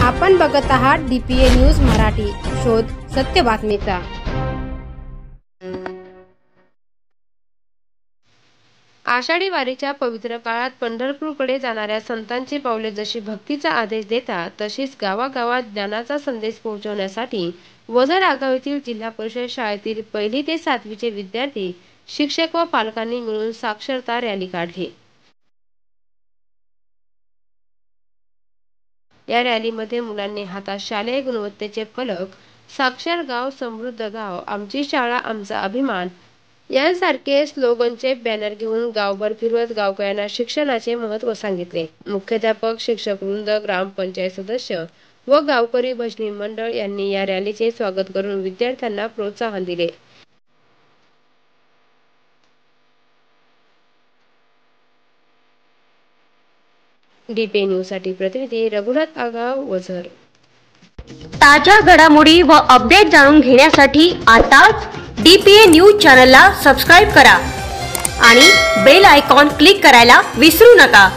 आपण बघत आहात DPA न्यूज मराठी, शोध सत्य बातमीचा। आषाढी वारीच्या पवित्र काळात पंढरपूरकडे जाणाऱ्या संतांची पावले जशी भक्तीचा आदेश देतात, तशीच गावागावात ज्ञानाचा संदेश पोहोचवण्यासाठी वझर आगाव येथील जिल्हा परिषद शाळेतील 1ली ते 7वीचे विद्यार्थी, शिक्षक व पालकांनी मिळून साक्षरता रॅली काढली। या रॅलीमध्ये मुलांनी हातात शालेय गुणवत्तेचे फलक, साक्षर गाव समृद्ध गाव, आमची शाळा आमचा अभिमान यांसारखे स्लोगनचे बॅनर घेऊन गावभर फिरवत गावकऱ्यांना शिक्षणाचे महत्त्व सांगितले। मुख्याध्यापक, शिक्षकवृंद, ग्रामपंचायत सदस्य व गावकरी भजनी मंडळ यांनी या रॅलीचे स्वागत करून विद्यार्थ्यांना प्रोत्साहन दिले। DPA न्यूजसाठी प्रतिनिधी रघुनाथ आगाव, वझर। ताज्या घडामोडी व अपडेट जाणून घेण्यासाठी आताच DPA न्यूज चॅनलला सबस्क्राइब करा आणि बेल आयकॉन क्लिक करायला विसरू नका।